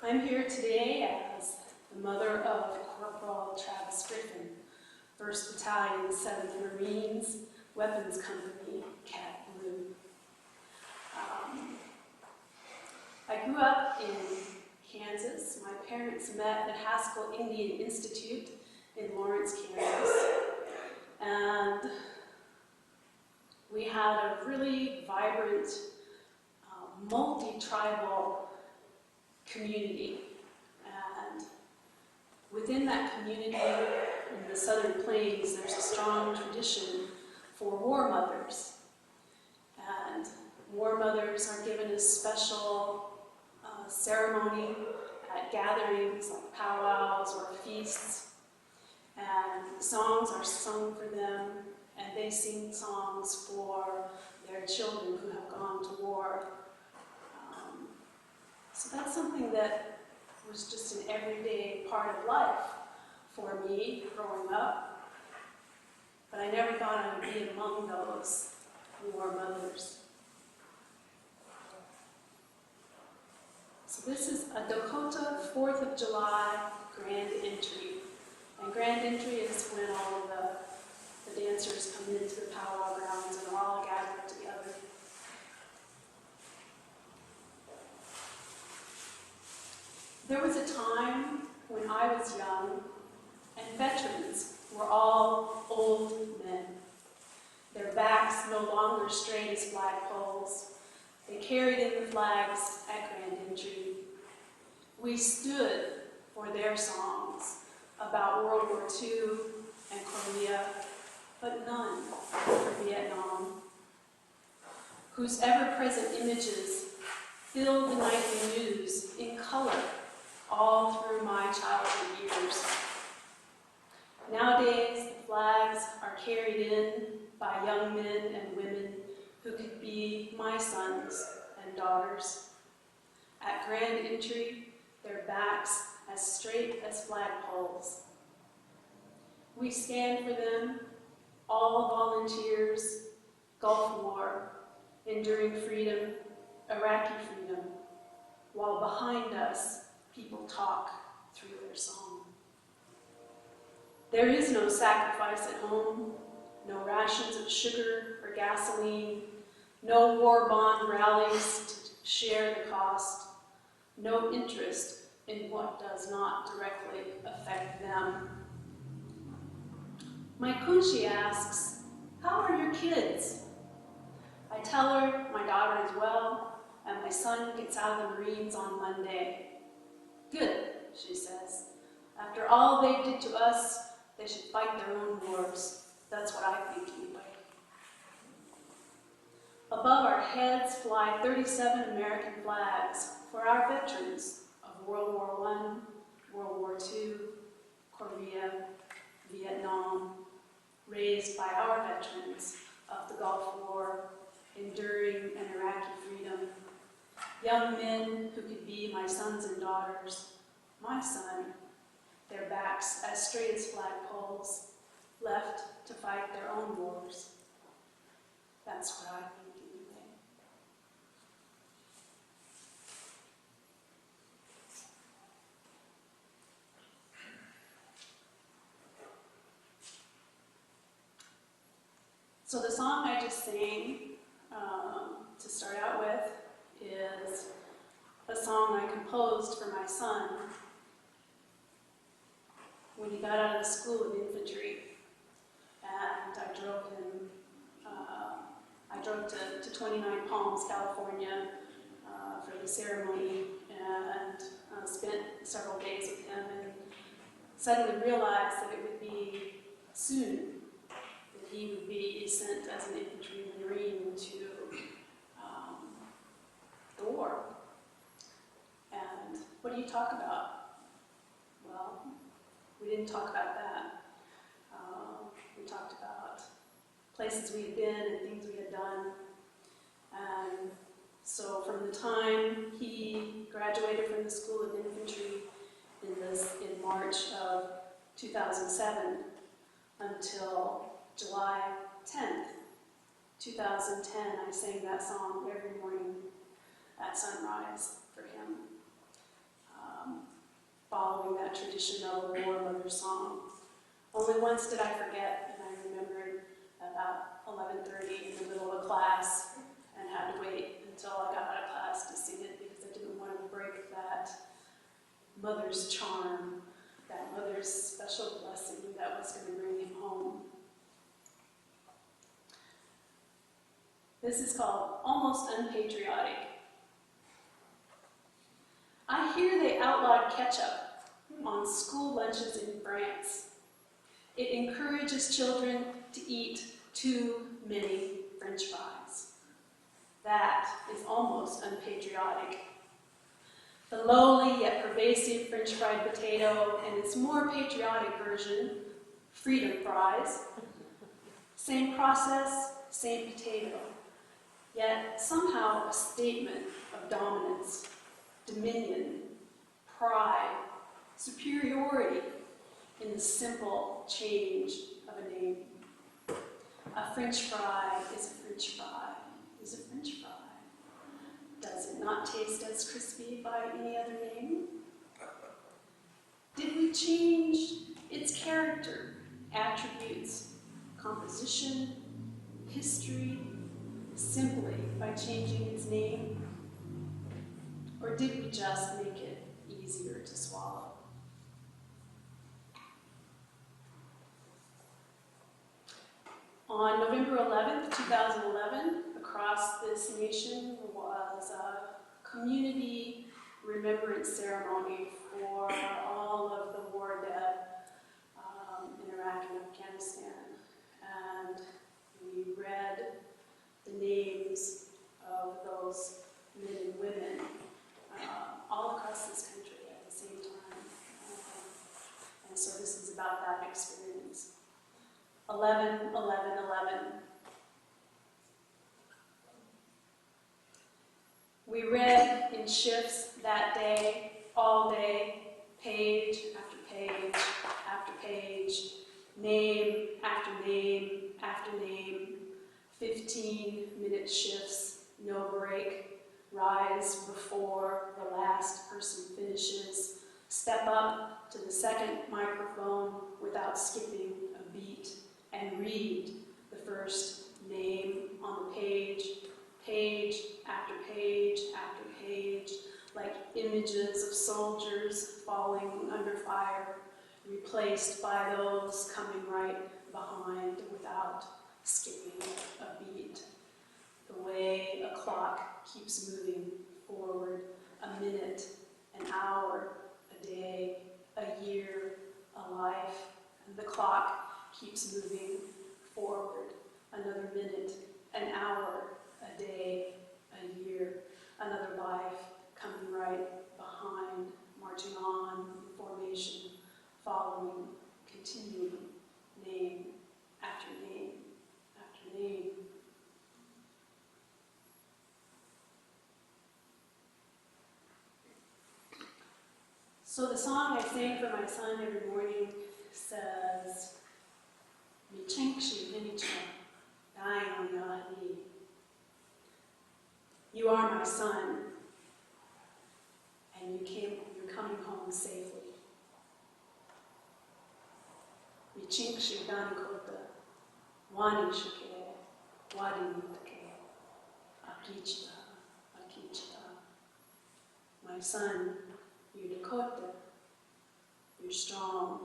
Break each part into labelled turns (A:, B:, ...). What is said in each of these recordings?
A: I'm here today as the mother of Corporal Travis Griffin, 1st Battalion, 7th Marines, Weapons Company, Cat Blue. I grew up in Kansas. My parents met at Haskell Indian Institute in Lawrence, Kansas. And we had a really vibrant, multi-tribal community. And within that community, in the Southern Plains, there's a strong tradition for war mothers. And war mothers are given a special ceremony at gatherings like powwows or feasts. And songs are sung for them, and they sing songs for their children who have gone to war. So that's something that was just an everyday part of life for me growing up. But I never thought I would be among those war mothers. So this is a Dakota 4th of July grand entry. And grand entry is when all of the dancers come into the powwow grounds and are all gathered together. There was a time when I was young, and veterans were all old men. Their backs no longer straight as flagpoles. They carried in the flags at grand entry. We stood for their songs about World War II and Korea, but none for Vietnam, whose ever-present images filled the nightly news in color all through my childhood years. Nowadays, the flags are carried in by young men and women who could be my sons and daughters. At grand entry, their backs as straight as flagpoles. We stand for them, all volunteers, Gulf War, enduring freedom, Iraqi freedom, while behind us, people talk through their song. There is no sacrifice at home, no rations of sugar or gasoline, no war bond rallies to share the cost, no interest in what does not directly affect them. My kunshi asks, "How are your kids?" I tell her my daughter is well, and my son gets out of the Marines on Monday. "Good," she says. "After all they did to us, they should fight their own wars." That's what I think anyway. Above our heads fly 37 American flags for our veterans of World War I, World War II, Korea, Vietnam, raised by our veterans of the Gulf War, enduring an Iraqi freedom. Young men who could be my sons and daughters, my son, their backs as straight as flagpoles, left to fight their own wars. That's what I think anyway. So the song I just sang, to start out with, is a song I composed for my son when he got out of the School of Infantry. And I drove to 29 Palms, California for the ceremony, and spent several days with him. And suddenly realized that it would be soon that he would be sent as an infantry marine to the war. And what do you talk about? Well, we didn't talk about that. We talked about places we had been and things we had done. And so from the time he graduated from the School of Infantry in March of 2007 until July 10th, 2010, I sang that song every morning at sunrise for him, following that tradition of a war mother song. Only once did I forget, and I remembered about 11:30 in the middle of a class and had to wait until I got out of class to sing it because I didn't want to break that mother's charm, that mother's special blessing that was going to bring him home. This is called Almost Unpatriotic. I hear they outlawed ketchup on school lunches in France. It encourages children to eat too many French fries. That is almost unpatriotic. The lowly yet pervasive French fried potato and its more patriotic version, freedom fries. Same process, same potato, yet somehow a statement of dominance, dominion, pride, superiority in the simple change of a name. A French fry is a French fry is a French fry. Does it not taste as crispy by any other name? Did we change its character, attributes, composition, history, simply by changing its name? Or did we just make it easier to swallow? On November 11th, 2011, across this nation was a community remembrance ceremony for all of the war dead in Iraq and Afghanistan. And we read the names of those men and women all across this country at the same time. And so this is about that experience. 11, 11, 11. We read in shifts that day, all day, page after page after page, name after name after name, 15-minute shifts, no break, rise before the last person finishes, step up to the second microphone without skipping a beat, and read the first name on the page, page after page after page, like images of soldiers falling under fire, replaced by those coming right behind without skipping a beat. The way a clock keeps moving forward, a minute, an hour, a day, a year, a life, and the clock keeps moving forward, another minute, an hour, a day, a year, another life coming right behind, marching on in formation, following, continuing, name after name after name. So the song I sang for my son every morning says, you are my son, and you're coming home safely. My son, you're Dakota, you're strong,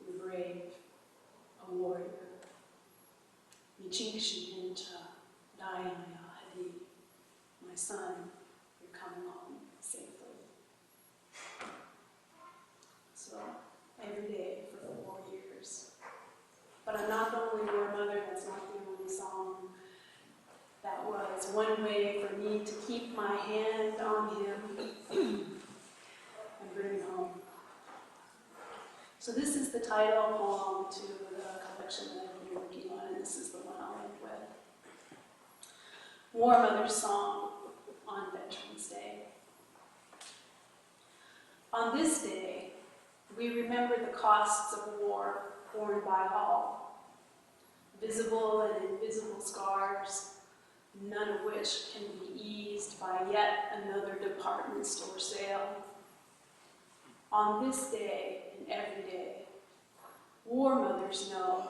A: you're brave, a warrior. My son, you're coming home safely. So, every day, But I'm not the only war mother, that's not the only song. That was one way for me to keep my hand on him and bring him home. So this is the title poem to the collection that I've been working on, and this is the one I'll end with. War Mother's Song on Veterans Day. On this day, we remember the costs of war borne by all, visible and invisible scars, none of which can be eased by yet another department store sale. On this day and every day, war mothers know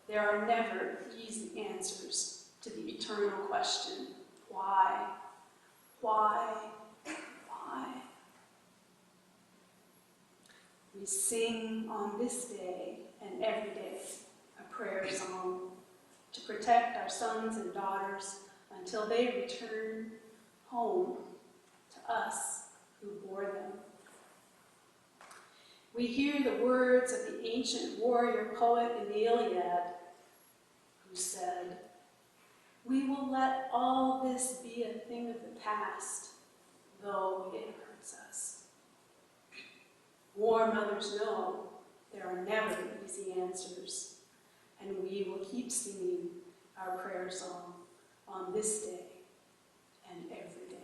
A: there are never easy answers to the eternal question, why, why, why? We sing on this day and every day a prayer song to protect our sons and daughters until they return home to us who bore them. We hear the words of the ancient warrior poet in the Iliad, who said, "We will let all this be a thing of the past, though it hurts us." War mothers know there are never easy answers, and we will keep singing our prayer song on this day and every day.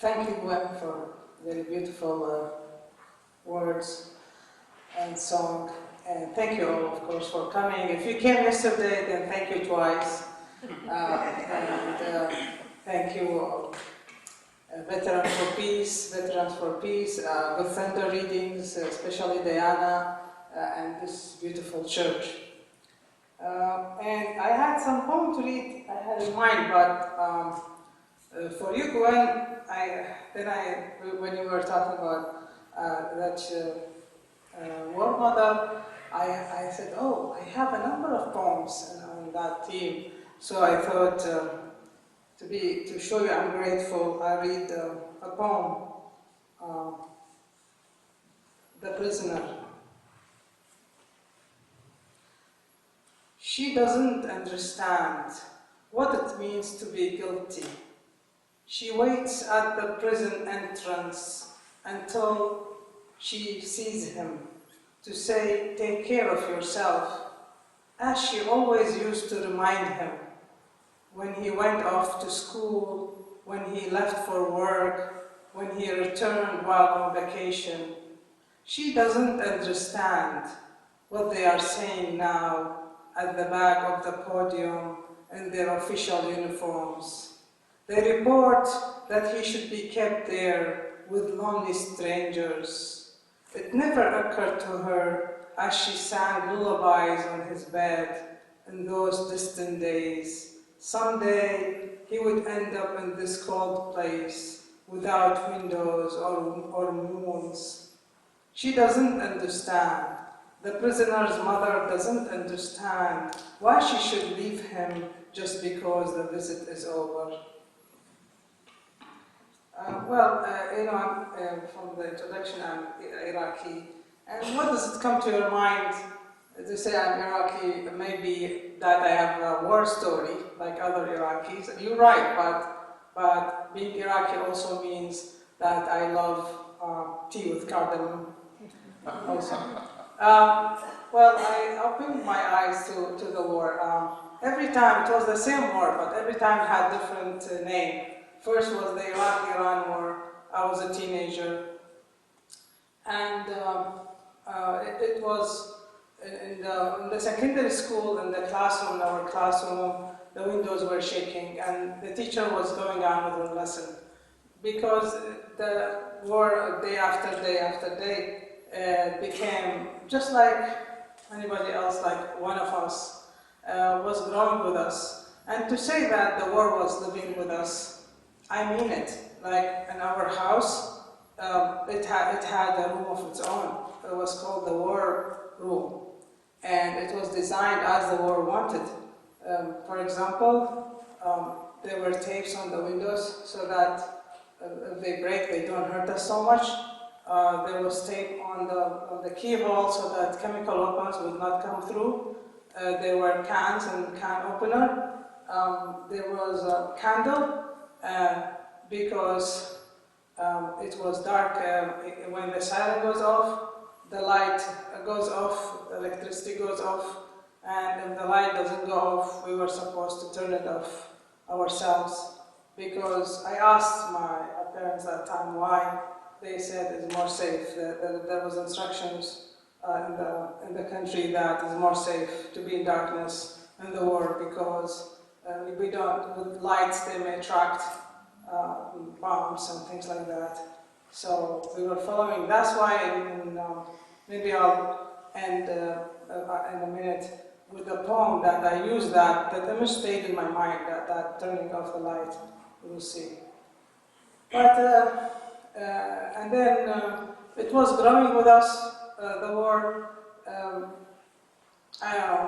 B: Thank you, Gwen, for very beautiful words and song. And thank you all, of course, for coming. If you came yesterday, then thank you twice. Thank you, Veterans for Peace, Good Thunder readings, especially Diana, and this beautiful church. And I had some poem to read I had in mind, but for you, Gwen, when you were talking about that war mother, I said, oh, I have a number of poems on that theme. So I thought, to show you I'm grateful, I read a poem, The Prisoner. She doesn't understand what it means to be guilty. She waits at the prison entrance until she sees him to say, "Take care of yourself," as she always used to remind him when he went off to school, when he left for work, when he returned while on vacation. She doesn't understand what they are saying now at the back of the podium in their official uniforms. They report that he should be kept there with lonely strangers. It never occurred to her as she sang lullabies on his bed in those distant days. Someday he would end up in this cold place without windows or moons. She doesn't understand. The prisoner's mother doesn't understand why she should leave him just because the visit is over. I'm, from the introduction, I'm Iraqi. And what does it come to your mind to say I'm Iraqi? Maybe that I have a war story like other Iraqis. You're right, but being Iraqi also means that I love tea with cardamom also. I opened my eyes to the war. Every time, it was the same war, but every time it had different name. First was the Iraq-Iran war. I was a teenager. And it was in the secondary school, in the classroom, our classroom, the windows were shaking, and the teacher was going on with her lesson. because the war day after day after day became just like anybody else, like one of us, was growing with us. And to say that the war was living with us, I mean it. Like in our house, it had a room of its own. It was called the war room, and it was designed as the war wanted. For example, there were tapes on the windows so that if they break, they don't hurt us so much. There was tape on the keyhole so that chemical weapons would not come through. There were cans and can opener. There was a candle because it was dark. When the siren goes off, the light goes off, the electricity goes off, and if the light doesn't go off, we were supposed to turn it off ourselves. Because I asked my parents at the time why. They said it's more safe. There was instructions in the country that it's more safe to be in darkness in the war because we don't, with lights they may attract bombs and things like that. So we were following. That's why maybe I'll end in a minute with a poem that I used that image stayed in my mind, that turning off the light. You will see. But and then it was growing with us, the war. I don't know,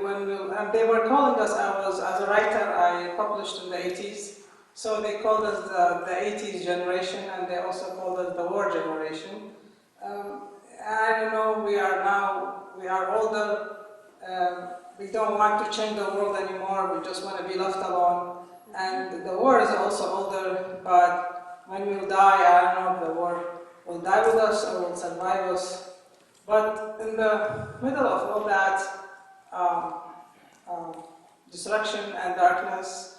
B: when they were calling us, as a writer, I published in the 80s, so they called us the 80s generation, and they also called us the war generation. I don't know, we are older, we don't want to change the world anymore, we just want to be left alone. And the war is also older, but when we'll die, I don't know if the war will die with us or will survive us. But in the middle of all that destruction and darkness,